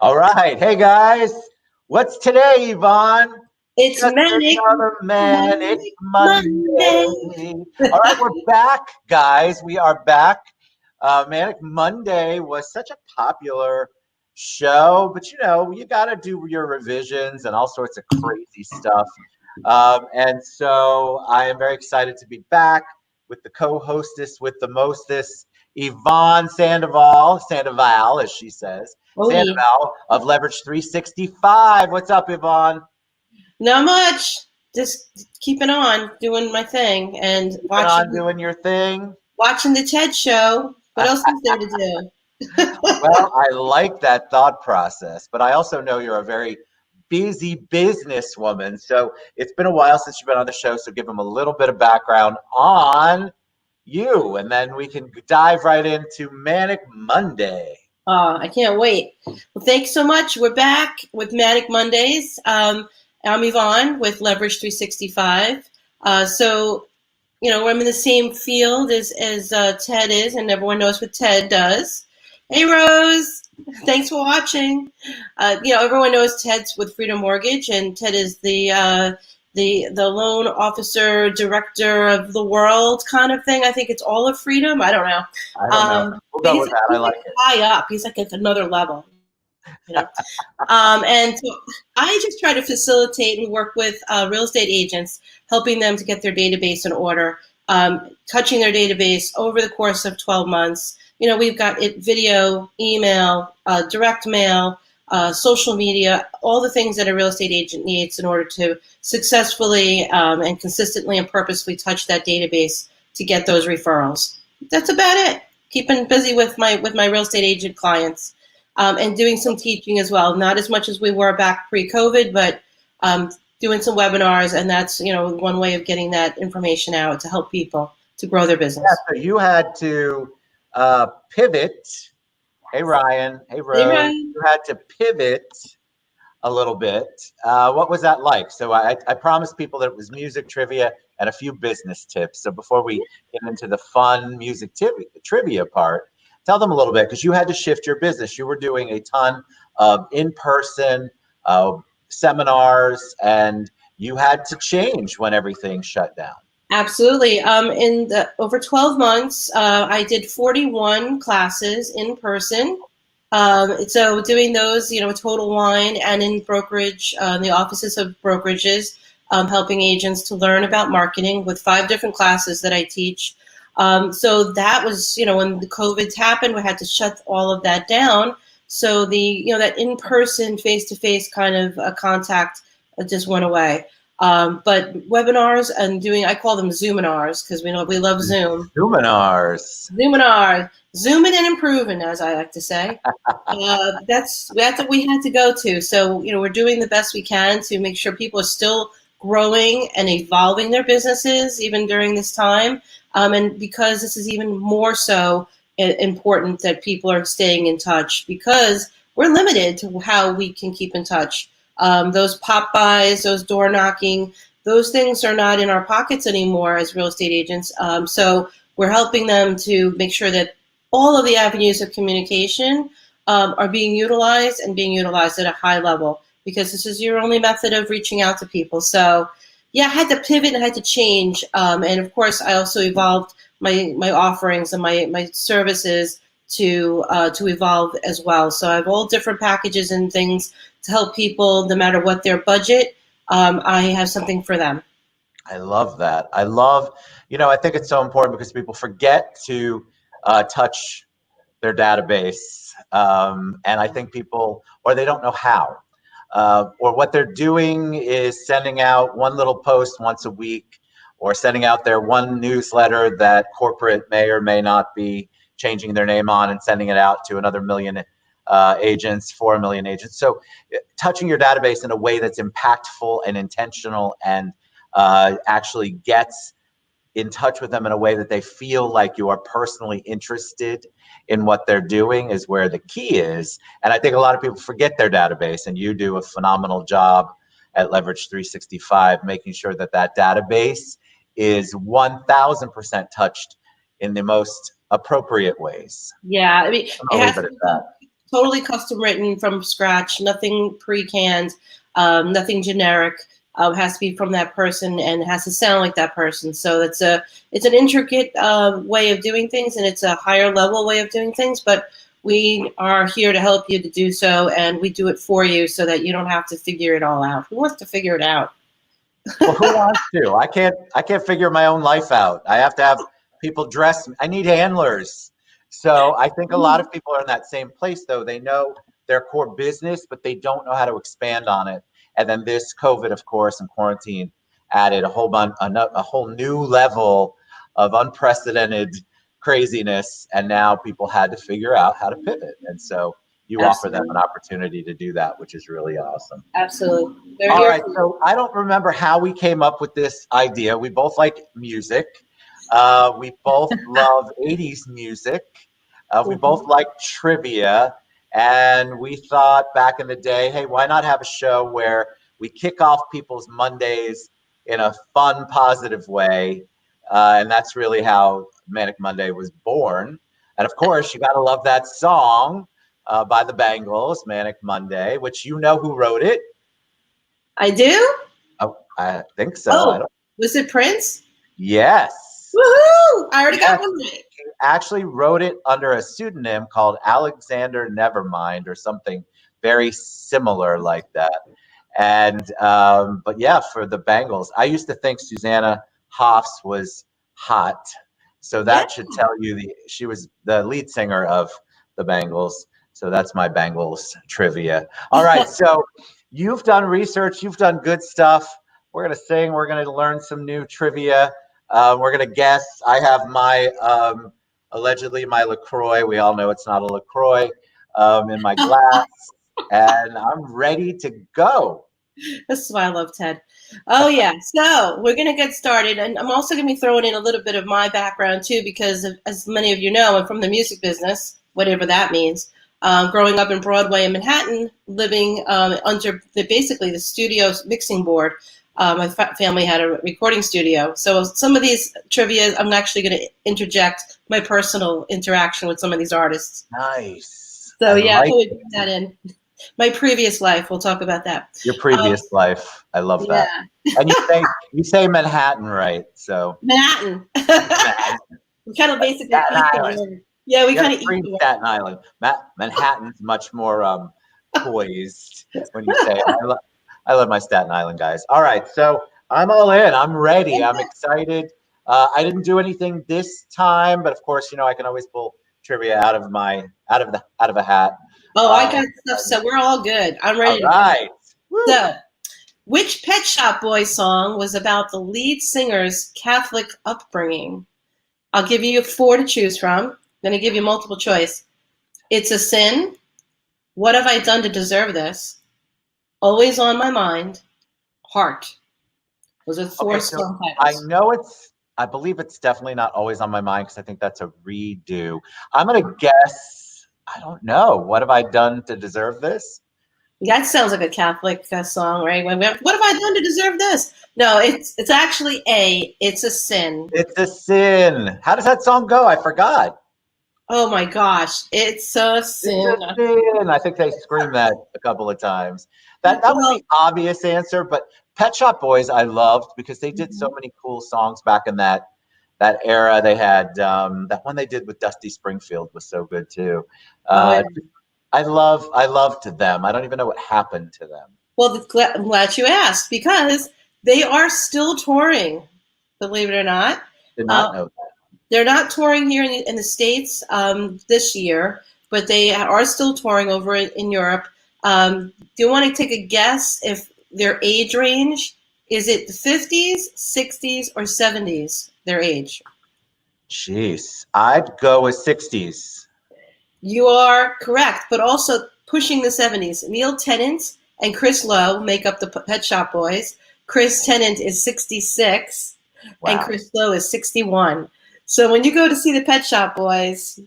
All right. Hey, guys. What's today, Yvonne? It's Just Manic another Manic Monday. Monday. All right, we're back, guys. We are back. Manic Monday was such a popular show, but you got to do your revisions and all sorts of crazy stuff. And so I am very excited to be back with the co-hostess with the mostest, Yvonne Sandoval, as she says, Oh, yeah. Sandoval of Leverage 365. What's up, Yvonne? Not much. Just keeping on, doing my thing, and Keeping on doing your thing. watching the TED show. What else is there to do? Well, I like that thought process, but I also know you're a very busy businesswoman. So it's been a while since you've been on the show. So give them a little bit of background on you, and then we can dive right into Manic Monday. I can't wait. Well, thanks so much. We're back with Manic Mondays. I'm Yvonne with Leverage 365. I'm in the same field as Ted is, and everyone knows what Ted does. Hey, Rose. Thanks for watching. Everyone knows Ted's with Freedom Mortgage, and Ted is the loan officer director of the world kind of thing. I think it's all of Freedom. I don't know. I don't know. We'll go with that. I like it. High up. He's like at another level. And so I just try to facilitate and work with real estate agents, helping them to get their database in order, touching their database over the course of 12 months. We've got video, email, direct mail, social media, all the things that a real estate agent needs in order to successfully and consistently and purposefully touch that database to get those referrals. That's about it. Keeping busy with my real estate agent clients. And doing some teaching as well. Not as much as we were back pre-COVID, but doing some webinars, and that's one way of getting that information out to help people to grow their business. Yeah, so you had to pivot. Hey, Ryan. Hey, Rose. Hey, Ryan. You had to pivot a little bit. What was that like? So I promised people that it was music trivia and a few business tips. So before we get into the fun music trivia part, tell them a little bit, because you had to shift your business. You were doing a ton of in-person seminars, and you had to change when everything shut down. Absolutely. Over 12 months, I did 41 classes in person. So doing those, Total Wine and in brokerage, the offices of brokerages, helping agents to learn about marketing with 5 different classes that I teach. So that was, when the COVID happened, we had to shut all of that down. So that in-person, face-to-face kind of contact just went away. But webinars and I call them Zoominars, because we love Zoom. Zoominars. Zooming and improving, as I like to say. That's what we had to go to. So, we're doing the best we can to make sure people are still growing and evolving their businesses even during this time. And because this is even more so important that people are staying in touch, because we're limited to how we can keep in touch. Those pop-bys, those door knocking, those things are not in our pockets anymore as real estate agents. So we're helping them to make sure that all of the avenues of communication are being utilized at a high level, because this is your only method of reaching out to people. So yeah, I had to pivot and I had to change. And of course, I also evolved my offerings and my services to evolve as well. So I have all different packages and things to help people, no matter what their budget. I have something for them. I love that. I think it's so important because people forget to touch their database. And I think people, or they don't know how. Or what they're doing is sending out one little post once a week, or sending out their one newsletter that corporate may or may not be changing their name on and sending it out to another million agents, 4 million agents. So touching your database in a way that's impactful and intentional and actually gets in touch with them in a way that they feel like you are personally interested in what they're doing is where the key is. And I think a lot of people forget their database, and you do a phenomenal job at Leverage 365, making sure that database is 1000% touched in the most appropriate ways. Yeah, I mean, I'll leave it at that. totally custom written from scratch, nothing pre-canned, nothing generic. Has to be from that person and has to sound like that person. So it's an intricate way of doing things, and it's a higher level way of doing things. But we are here to help you to do so, and we do it for you so that you don't have to figure it all out. Who wants to figure it out? Well, who wants to? I can't figure my own life out. I have to have people dress me. I need handlers. So I think a lot of people are in that same place, though. They know their core business, but they don't know how to expand on it. And then this COVID, of course, and quarantine added a whole new level of unprecedented craziness. And now people had to figure out how to pivot. And so you offer them an opportunity to do that, which is really awesome. Absolutely. All right. So I don't remember how we came up with this idea. We both like music. We both love 80s music. We both like trivia. And we thought back in the day, hey, why not have a show where we kick off people's Mondays in a fun, positive way? And that's really how Manic Monday was born. And of course, you got to love that song by the Bangles, Manic Monday, which you know who wrote it. I do? Oh, I think so. Oh, was it Prince? Yes. Woohoo! I already got one right. He actually wrote it under a pseudonym called Alexander Nevermind or something very similar like that. And but yeah, for the Bangles, I used to think Susanna Hoffs was hot, so that should tell you she was the lead singer of the Bangles. So that's my Bangles trivia. All right, so you've done research, you've done good stuff. We're gonna sing. We're gonna learn some new trivia. We're gonna guess. I have my allegedly my LaCroix. We all know it's not a LaCroix in my glass, and I'm ready to go. This is why I love Ted. Oh yeah. So we're gonna get started, and I'm also gonna be throwing in a little bit of my background too, because as many of you know, I'm from the music business, whatever that means. Growing up in Broadway in Manhattan, living under basically the studio mixing board. My family had a recording studio. So some of these trivia, I'm actually going to interject my personal interaction with some of these artists. Nice. So yeah, I would bring that in. My previous life, we'll talk about that. Your previous life. I love that. And you say Manhattan, right? So Manhattan. We kind of basically yeah, we kind of eat Staten Island. Manhattan's much more poised when you say it. I love my Staten Island guys. All right, so I'm all in. I'm ready. I'm excited. I didn't do anything this time, but of course, I can always pull trivia out of a hat. Oh, I got stuff. So we're all good. I'm ready. All right. So, which Pet Shop Boys song was about the lead singer's Catholic upbringing? I'll give you 4 to choose from. I'm going to give you multiple choice. It's a Sin. What have I done to deserve this? Always on my mind. Heart. Those are 4 song titles. I believe it's definitely not Always on My Mind because I think that's a redo. I'm going to guess, I don't know. What have I done to deserve this? That sounds like a Catholic song, right? What have I done to deserve this? No, it's actually It's a Sin. It's a Sin. How does that song go? I forgot. Oh my gosh, it's a sin. It's a sin. I think they screamed that a couple of times. That was the obvious answer, but Pet Shop Boys I loved because they did so many cool songs back in that era. They had that one they did with Dusty Springfield was so good too. I loved them. I don't even know what happened to them. Well, I'm glad you asked because they are still touring. Believe it or not. Did not know that. They're not touring here in the States this year, but they are still touring over in Europe. Do you want to take a guess if their age range, is it the 50s, 60s, or 70s, their age? Jeez, I'd go with 60s. You are correct, but also pushing the 70s. Neil Tennant and Chris Lowe make up the Pet Shop Boys. Chris Tennant is 66, and Chris Lowe is 61. So when you go to see the Pet Shop Boys,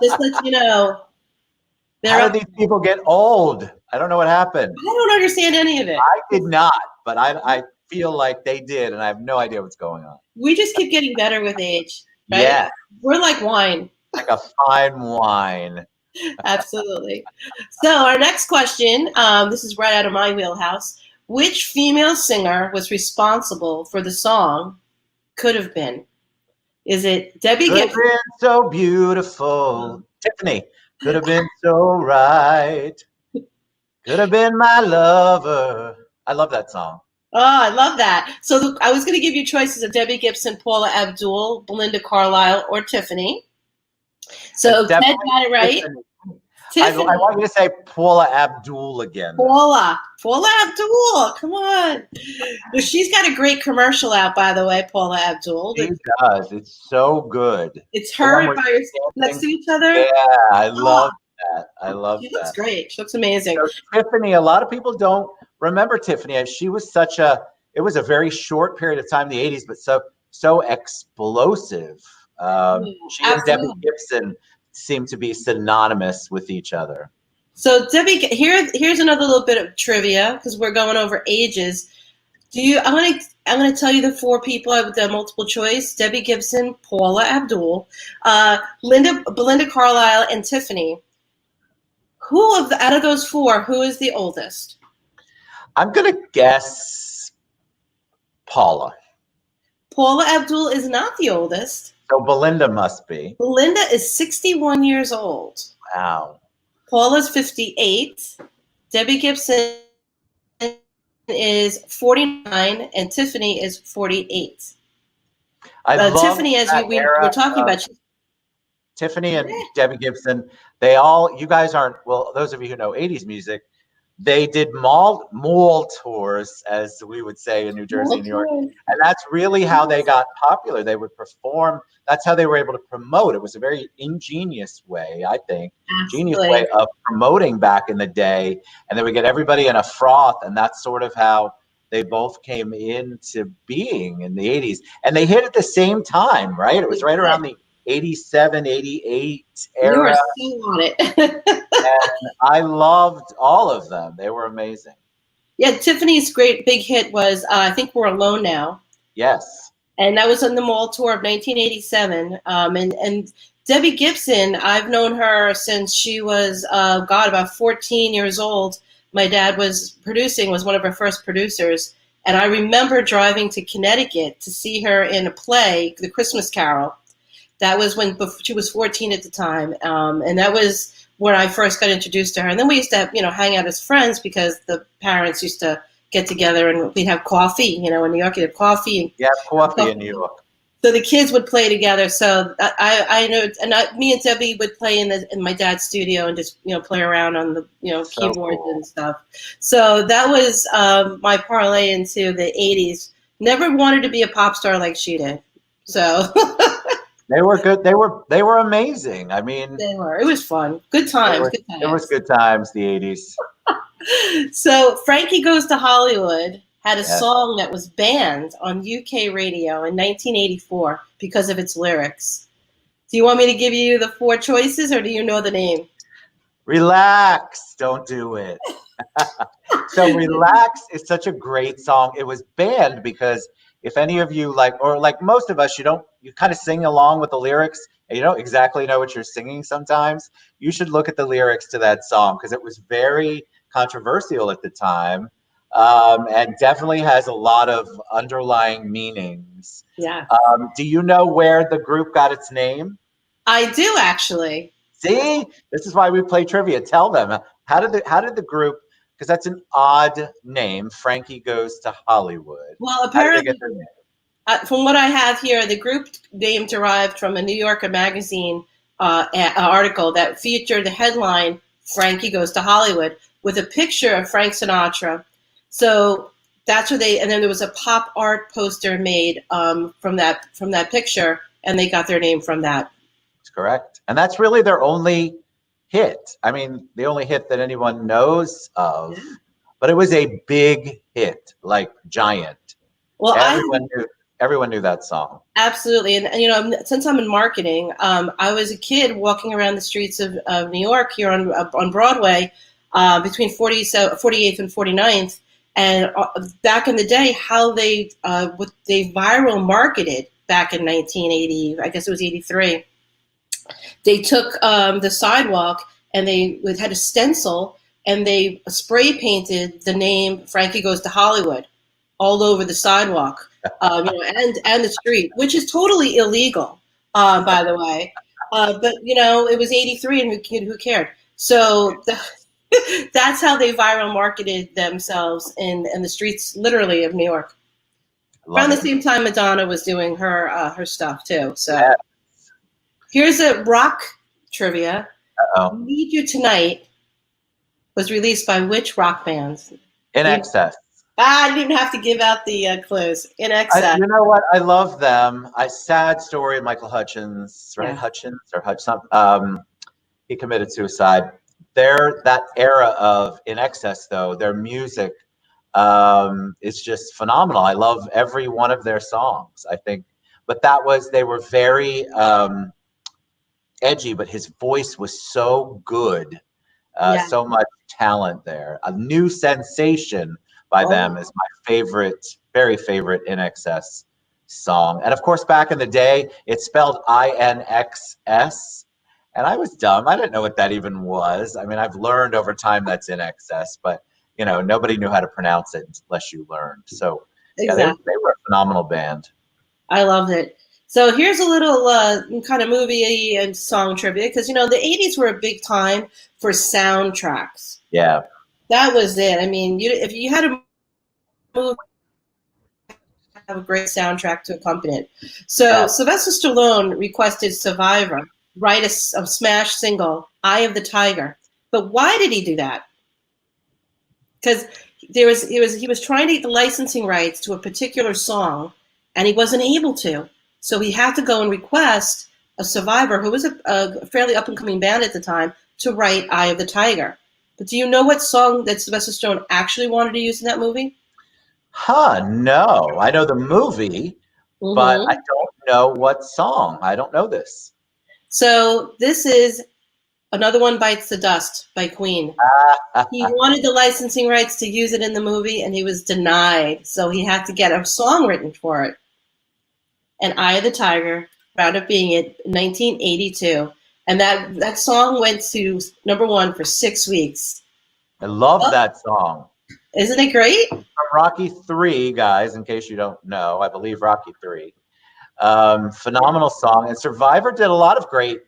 just let you know. How did these people get old? I don't know what happened. I don't understand any of it. I did not, but I feel like they did, and I have no idea what's going on. We just keep getting better with age. Right? Yeah. We're like wine. Like a fine wine. Absolutely. So our next question, this is right out of my wheelhouse. Which female singer was responsible for the song Could Have Been? Is it Debbie Could have Gibson? been so beautiful. Tiffany. Could have been so right. Could have been my lover. I love that song. Oh, I love that. So I was going to give you choices of Debbie Gibson, Paula Abdul, Belinda Carlisle, or Tiffany. It's So Ted definitely got it right. Tiffany. I Tiffany. want you to say Paula Abdul again, though. Paula Abdul. Come on. Well, she's got a great commercial out, by the way, Paula Abdul. She does. It's so good. It's The one her where by she's next to dancing. each other. Yeah, I Oh, love that. I love she looks that. great. She looks amazing. So Tiffany, a lot of people don't remember Tiffany. As She was it was a very short period of time in the 80s, but so explosive. Yeah, She and Debbie absolutely. Gibson seem to be synonymous with each other. So Debbie, here's another little bit of trivia because we're going over ages. I'm gonna tell you the four people with the multiple choice: Debbie Gibson, Paula Abdul, Belinda Carlisle, and Tiffany. Out of those four, who is the oldest? I'm going to guess Paula. Paula Abdul is not the oldest. So Belinda must be. Belinda is 61 years old. Wow. Paula's 58. Debbie Gibson is 49, and Tiffany is 48. I love Tiffany, as that we era were talking of about, Tiffany and Debbie Gibson. You guys aren't, well, those of you who know 80s music, they did mall tours, as we would say in New Jersey and New York. And that's really how they got popular. They would perform. That's how they were able to promote. It was a very ingenious way, I think, genius way of promoting back in the day. And they would get everybody in a froth. And that's sort of how they both came into being in the 80s. And they hit at the same time, right? It was right around the 87, 88 era. You are still on it. And I loved all of them. They were amazing. Yeah, Tiffany's great big hit was I Think We're Alone Now. Yes. And that was on the mall tour of 1987. And Debbie Gibson, I've known her since she was, about 14 years old. My dad was one of her first producers. And I remember driving to Connecticut to see her in a play, The Christmas Carol. That was when she was 14 at the time. And that was when I first got introduced to her. And then we used to, hang out as friends because the parents used to get together and we'd have coffee. In New York, you'd have coffee. Yeah, coffee in New York. So the kids would play together. So I know, and me and Debbie would play in my dad's studio and just, play around on the, keyboards cool. And stuff. So that was my parlay into the 80s. Never wanted to be a pop star like she did. So... They were good. They were amazing. I mean, they were. It was fun. Good times. It was good times. The 80s. So Frankie Goes to Hollywood had a song that was banned on UK radio in 1984 because of its lyrics. Do you want me to give you the four choices, or do you know the name? Relax. Don't do it. So Relax is such a great song. It was banned because if any of you like most of us, you kind of sing along with the lyrics and you don't exactly know what you're singing sometimes. You should look at the lyrics to that song because it was very controversial at the time, and definitely has a lot of underlying meanings. Yeah. Do you know where the group got its name? I do, actually. See, this is why we play trivia. Tell them, how did the group, because that's an odd name, Frankie Goes to Hollywood. Well, apparently, from what I have here, the group name derived from a New Yorker magazine article that featured the headline, Frankie Goes to Hollywood, with a picture of Frank Sinatra. So that's where and then there was a pop art poster made from that picture, and they got their name from that. That's correct. And that's really their only hit. I mean, the only hit that anyone knows of, but it was a big hit, like giant. Well, everyone knew that song. Absolutely. And since I'm in marketing, I was a kid walking around the streets of New York here on Broadway between 48th and 49th. And back in the day, how they viral marketed back in 1980, I guess it was 83. They took the sidewalk and they had a stencil, and they spray painted the name Frankie Goes to Hollywood all over the sidewalk, and the street, which is totally illegal, by the way. But it was '83, and who cared? So that's how they viral marketed themselves in the streets, literally, of New York. Around the same time, Madonna was doing her stuff too. So Yeah. here's a rock trivia. Uh-oh. Need You Tonight was released by which rock bands? In Excess. I didn't even have to give out the clues. In Excess. You know what? I love them. Sad story of Michael Hutchins, right? Yeah. Hutchins or Hutchins. He committed suicide. That era of In Excess, though, their music is just phenomenal. I love every one of their songs, I think. But they were very edgy, but his voice was so good. So much talent there. A New Sensation by them is my favorite, very favorite In Excess song. And of course, back in the day, it's spelled INXS. And I was dumb. I didn't know what that even was. I mean, I've learned over time that's In Excess, but nobody knew how to pronounce it unless you learned. So exactly. They were a phenomenal band. I loved it. So here's a little kind of movie and song trivia, because the '80s were a big time for soundtracks. Yeah, that was it. I mean, if you had a movie, have a great soundtrack to accompany it. So Sylvester Stallone requested Survivor write a smash single, "Eye of the Tiger." But why did he do that? Because he was trying to get the licensing rights to a particular song, and he wasn't able to. So he had to go and request a Survivor, who was a fairly up-and-coming band at the time, to write "Eye of the Tiger." But do you know what song that Sylvester Stallone actually wanted to use in that movie? No. I know the movie, but I don't know what song. I don't know this. So this is Another One Bites the Dust by Queen. He wanted the licensing rights to use it in the movie, and he was denied. So he had to get a song written for it. And "Eye of the Tiger" wound up being it in 1982. And that song went to #1 for 6 weeks. I love that song. Isn't it great? From Rocky 3, guys, in case you don't know. I believe Rocky 3. Phenomenal song. And Survivor did a lot of great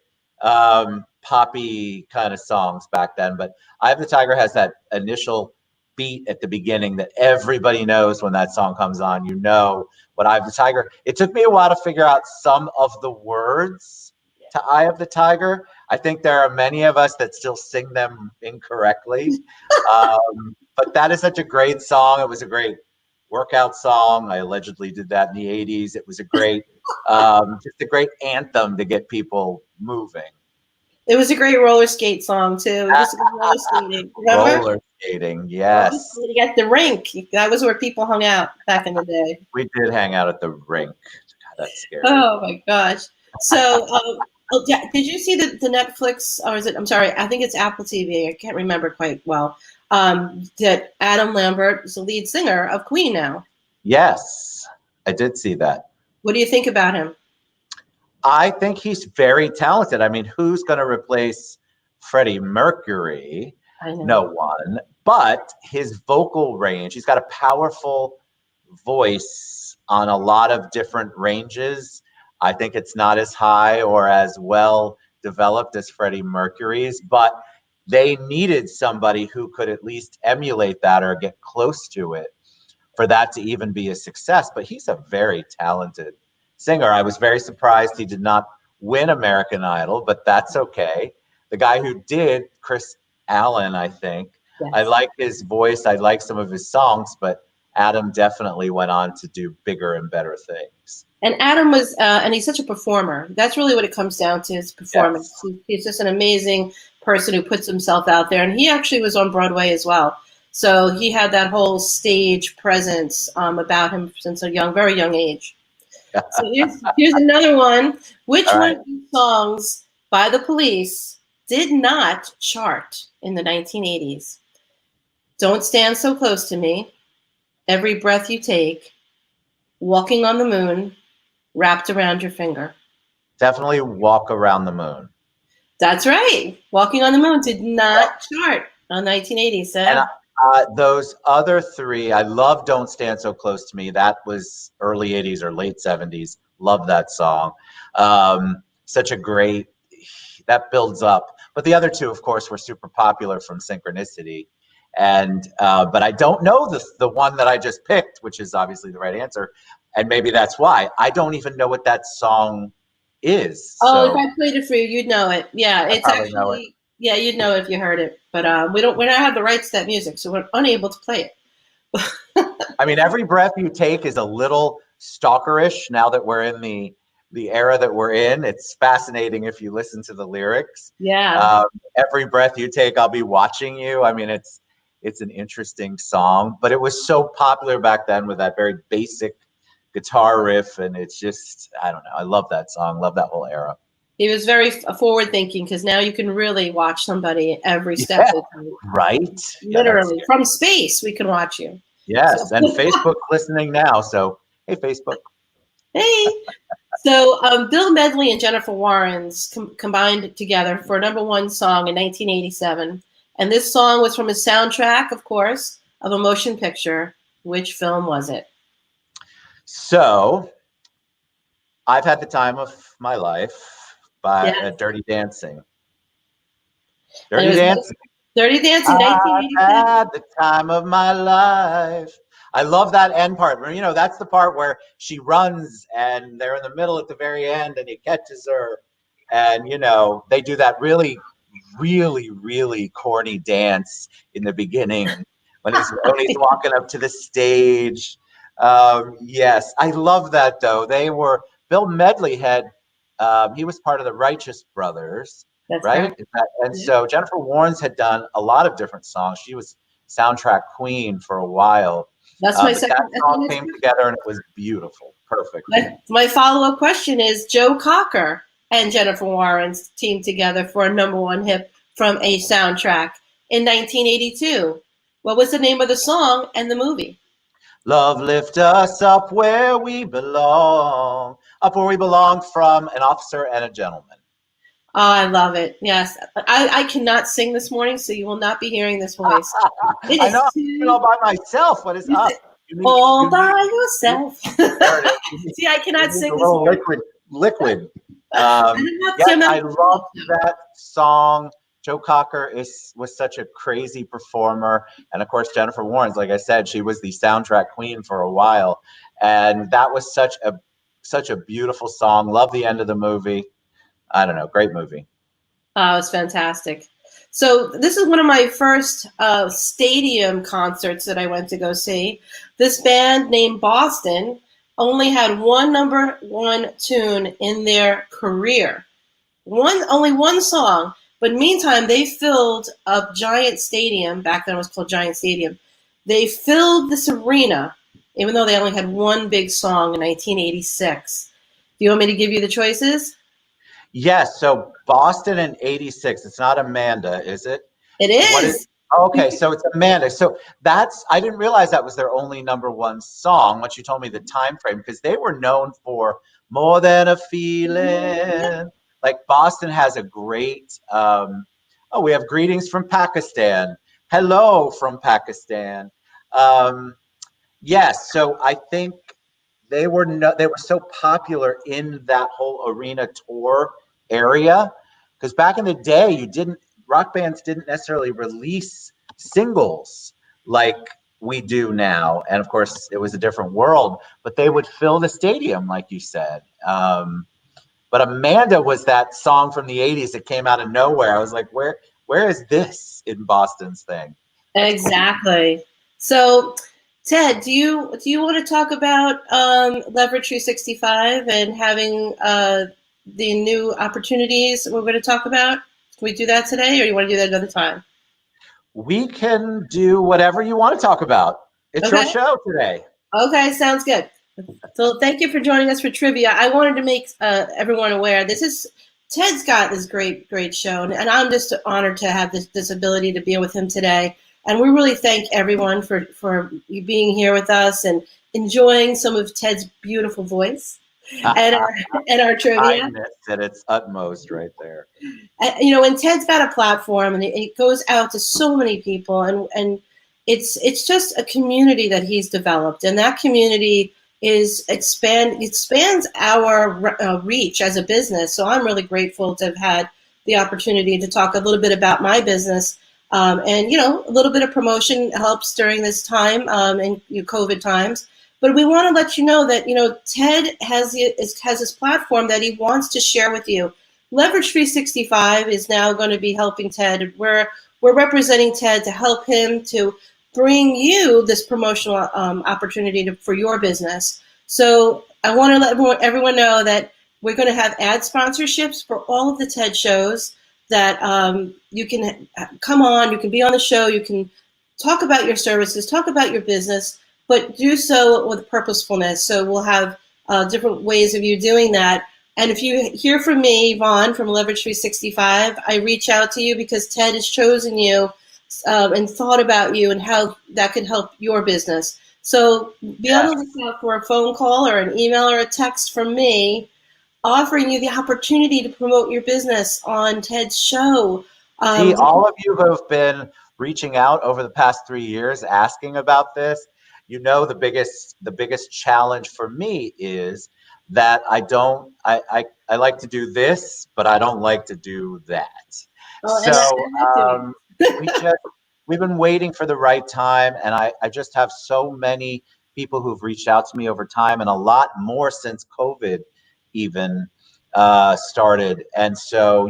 poppy kind of songs back then. But "Eye of the Tiger" has that initial beat at the beginning that everybody knows when that song comes on. What "Eye of the Tiger." It took me a while to figure out some of the words to "Eye of the Tiger." I think there are many of us that still sing them incorrectly. But that is such a great song. It was a great workout song. I allegedly did that in the '80s. It was a great, just a great anthem to get people moving. It was a great roller skate song too. Just roller skating. Remember? Roller skating, yes. At the rink. That was where people hung out back in the day. We did hang out at the rink. God, that's scary. Oh my gosh. So, did you see the Netflix, or is it? I'm sorry, I think it's Apple TV. I can't remember quite well. That Adam Lambert is the lead singer of Queen now. Yes, I did see that. What do you think about him? I think he's very talented. I mean, who's going to replace Freddie Mercury? No one. But his vocal range, he's got a powerful voice on a lot of different ranges. I think it's not as high or as well developed as Freddie Mercury's, but they needed somebody who could at least emulate that or get close to it for that to even be a success. But he's a very talented singer. I was very surprised he did not win American Idol, but that's okay. The guy who did, Chris Allen, I think. Yes. I like his voice. I like some of his songs, but Adam definitely went on to do bigger and better things. And Adam was, and he's such a performer. That's really what it comes down to, his performance. Yes. He's just an amazing person who puts himself out there. And he actually was on Broadway as well. So he had that whole stage presence about him since a very young age. So here's another one. Which one of these songs by The Police did not chart in the 1980s? Don't Stand So Close to Me, Every Breath You Take, Walking on the Moon, Wrapped Around Your Finger. Definitely Walk Around the Moon. That's right. Walking on the Moon did not chart on 1980. So And those other three, I love Don't Stand So Close to Me. That was early 80s or late 70s. Love that song. Such a great, that builds up. But the other two, of course, were super popular from Synchronicity. And but I don't know the one that I just picked, which is obviously the right answer. And maybe that's why. I don't even know what that song is. oh, if So I played it for you, you'd know it. Yeah, I it's probably know it. actually, yeah, you'd know it if you heard it. But we don't have the rights to that music, so we're unable to play it. I mean, Every Breath You Take is a little stalkerish now that we're in the era that we're in. It's fascinating if you listen to the lyrics. Yeah. Every breath you take, I'll be watching you. I mean, it's an interesting song, but it was so popular back then with that very basic guitar riff, and it's just, I don't know. I love that song. Love that whole era. He was very forward thinking because now you can really watch somebody every step Yeah, of the time. right. Literally, Yeah, from space, we can watch you. yes, So. and Facebook listening now. So hey, Facebook. Hey. So Bill Medley and Jennifer Warrens combined together for a #1 song in 1987. And this song was from a soundtrack, of course, of a motion picture. Which film was it? So I've had the time of my life by Yeah. Dirty Dancing. And it Dirty was Dancing. Dirty Dancing, I've 1987. had the time of my life. I love that end part. Where, that's the part where she runs and they're in the middle at the very end and he catches her. And, they do that really, really, really corny dance in the beginning when he's walking up to the stage. Yes, I love that, though. Bill Medley he was part of the Righteous Brothers. That's Right? right. And so Jennifer Warnes had done a lot of different songs. She was soundtrack queen for a while. That's my But second. that song came together and it was beautiful. Perfect. My follow-up question is Joe Cocker and Jennifer Warrens teamed together for a #1 hit from a soundtrack in 1982. What was the name of the song and the movie? Love lift us up where we belong. Up where we belong, from An Officer and a Gentleman. Oh, I love it. Yes. I cannot sing this morning, so you will not be hearing this voice. I know. I'm all by myself. What is up? All by yourself. See, I cannot sing a this little morning. liquid. I I love that song. Joe Cocker was such a crazy performer. And of course, Jennifer Warnes, like I said, she was the soundtrack queen for a while. And that was such a beautiful song. Love the end of the movie. I don't know. Great movie. Oh, it's fantastic. So this is one of my first stadium concerts that I went to go see. This band named Boston only had one #1 tune in their career. Only one song. But meantime, they filled up Giant Stadium. Back then it was called Giant Stadium. They filled this arena, even though they only had one big song in 1986. Do you want me to give you the choices? Yes. So Boston in 86. It's not Amanda, is it? It is. Okay, so it's Amanda. So I didn't realize that was their only #1 song once you told me the time frame, because they were known for More Than a Feeling. Like Boston has a great, we have Greetings from Pakistan. Hello from Pakistan. Yes, so I think they were so popular in that whole arena tour area, because back in the day, rock bands didn't necessarily release singles like we do now. And of course, it was a different world, but they would fill the stadium, like you said. But Amanda was that song from the 80s that came out of nowhere. I was like, where is this in Boston's thing? Exactly. So, Ted, do you want to talk about Leverage 365 and having the new opportunities we're going to talk about? Can we do that today, or do you want to do that another time? We can do whatever you want to talk about. It's your show today. Okay, sounds good. So thank you for joining us for trivia. I wanted to make everyone aware. Ted's got this great show, and I'm just honored to have this ability to be with him today. And we really thank everyone for being here with us and enjoying some of Ted's beautiful voice. and our trivia. Kindness at its utmost right there. And Ted's got a platform, and it goes out to so many people, and it's just a community that he's developed, and that community expands our reach as a business. So I'm really grateful to have had the opportunity to talk a little bit about my business, and a little bit of promotion helps during this time, in COVID times. But we want to let you know that Ted has his platform that he wants to share with you. Leverage 365 is now going to be helping Ted. We're representing Ted to help him to bring you this promotional opportunity for your business. So I want to let everyone know that we're going to have ad sponsorships for all of the TED shows that you can come on, you can be on the show, you can talk about your services, talk about your business, but do so with purposefulness. So we'll have different ways of you doing that. And if you hear from me, Yvonne, from Leverage 365, I reach out to you because Ted has chosen you and thought about you and how that could help your business. So be on the lookout for a phone call or an email or a text from me offering you the opportunity to promote your business on Ted's show. See, all of you who have been reaching out over the past 3 years asking about this, the biggest challenge for me is that I like to do this, but I don't like to do that. So we've been waiting for the right time, and I just have so many people who've reached out to me over time, and a lot more since COVID even started. And so,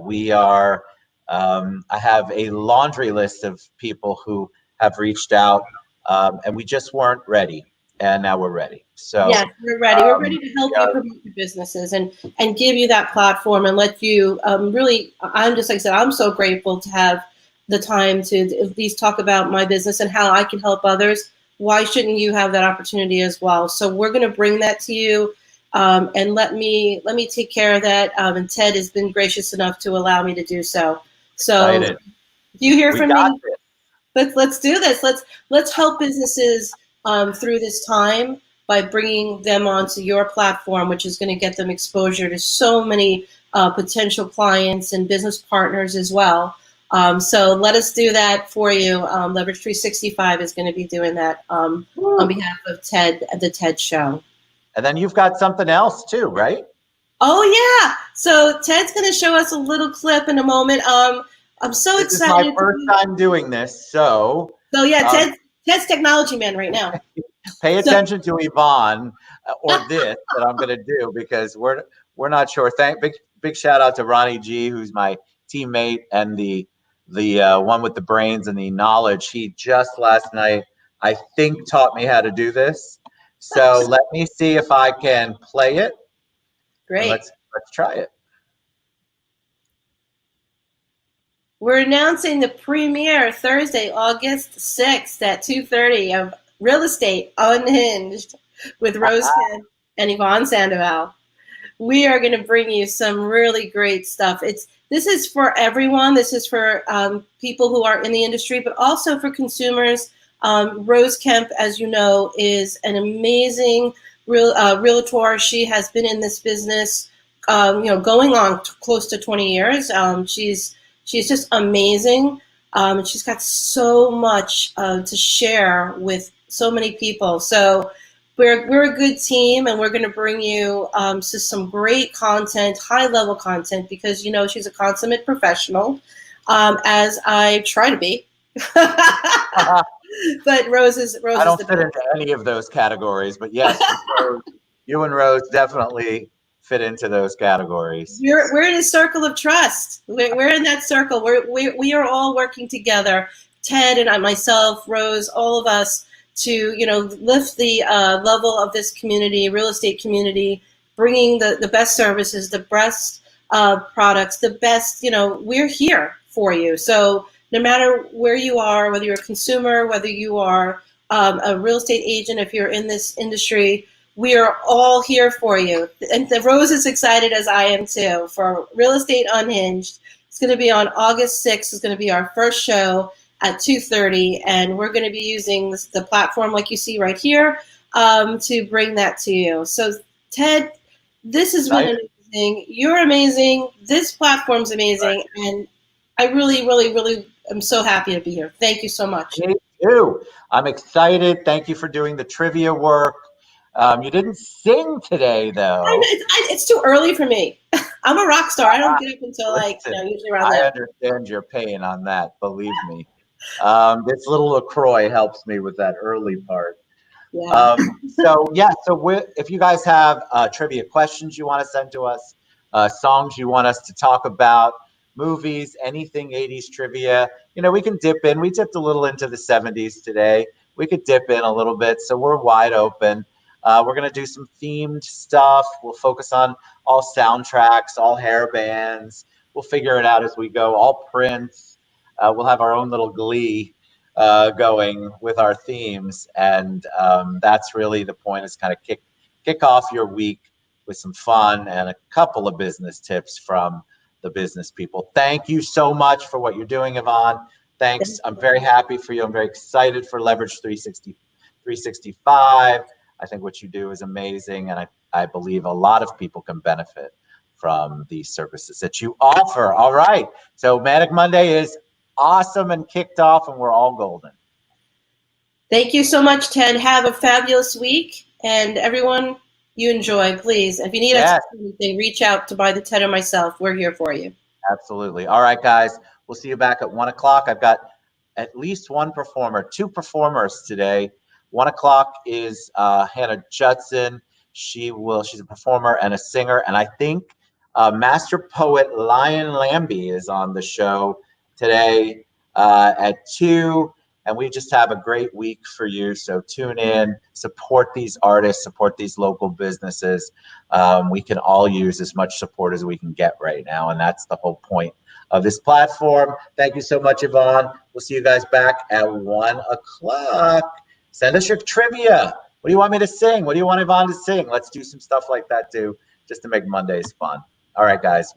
we are. I have a laundry list of people who have reached out, and we just weren't ready. And now we're ready. So yes, we're ready. We're ready to help you promote your businesses and give you that platform and let you really. I'm just, like I said, I'm so grateful to have the time to at least talk about my business and how I can help others. Why shouldn't you have that opportunity as well? So we're going to bring that to you, and let me take care of that. And Ted has been gracious enough to allow me to do so. So excited. Do you hear from me? Let's do this. Let's help businesses through this time by bringing them onto your platform, which is going to get them exposure to so many potential clients and business partners as well. So let us do that for you. Leverage 365 is going to be doing that on behalf of Ted at the TED Show. And then you've got something else too, right? Oh yeah. So Ted's going to show us a little clip in a moment. I'm so excited. This is my first time doing this, so yeah, Ted's technology man right now. Pay attention to Yvonne or this that I'm going to do because we're not sure. Big shout out to Ronnie G, who's my teammate and the one with the brains and the knowledge. He just last night, I think, taught me how to do this. So let me see if I can play it. Great. Let's try it. We're announcing the premiere Thursday, August 6th at 2:30 of Real Estate Unhinged with Rose Kemp and Yvonne Sandoval. We are going to bring you some really great stuff. This is for everyone. This is for people who are in the industry, but also for consumers. Rose Kemp, as you know, is an amazing realtor. She has been in this business, going on close to 20 years. She's just amazing. She's got so much to share with so many people. So we're a good team, and we're going to bring you some great content, high-level content, because she's a consummate professional, as I try to be. But Rose is I don't fit into any of those categories, but yes, you and Rose definitely fit into those categories. We're in a circle of trust. We're in that circle. We are all working together. Ted and myself, Rose, all of us, to lift the level of this community, real estate community, bringing the best services, the best products, the best. We're here for you. So no matter where you are, whether you're a consumer, whether you are a real estate agent, if you're in this industry, we are all here for you. And Rose is excited as I am too for Real Estate Unhinged. It's going to be on August 6th. It's going to be our first show at 2:30. And we're going to be using the platform like you see right here to bring that to you. So Ted, This has been amazing. You're amazing. This platform's amazing. And I really, really, really am so happy to be here. Thank you so much. Me too. I'm excited. Thank you for doing the trivia work. You didn't sing today, though. It's too early for me. I'm a rock star. I don't get up until Listen, usually around I there. understand your pain on that. Believe me. This little LaCroix helps me with that early part. Yeah. If you guys have trivia questions you want to send to us, songs you want us to talk about, movies, anything 80s trivia, we can dip in. We dipped a little into the 70s today. We could dip in a little bit, so we're wide open. We're going to do some themed stuff. We'll focus on all soundtracks, all hair bands. We'll figure it out as we go, all Prince. We'll have our own little glee going with our themes, and that's really the point. Is kind of kick off your week with some fun and a couple of business tips from the business people. Thank you so much for what you're doing, Yvonne. Thanks. I'm very happy for you. I'm very excited for Leverage 365. I think what you do is amazing, and I believe a lot of people can benefit from these services that you offer. All right, so Manic Monday is awesome and kicked off, and we're all golden. Thank you so much, Ted. Have a fabulous week, and everyone, you enjoy, please. If you need anything, reach out to By the Ted or myself. We're here for you. Absolutely. All right, guys. We'll see you back at 1 o'clock. I've got at least one performer, two performers today. 1 o'clock is Hannah Judson. She's a performer and a singer, and I think master poet Lion Lambie is on the show today at 2. And we just have a great week for you. So tune in, support these artists, support these local businesses. We can all use as much support as we can get right now. And that's the whole point of this platform. Thank you so much, Yvonne. We'll see you guys back at 1 o'clock. Send us your trivia. What do you want me to sing? What do you want Yvonne to sing? Let's do some stuff like that too, just to make Mondays fun. All right, guys. We'll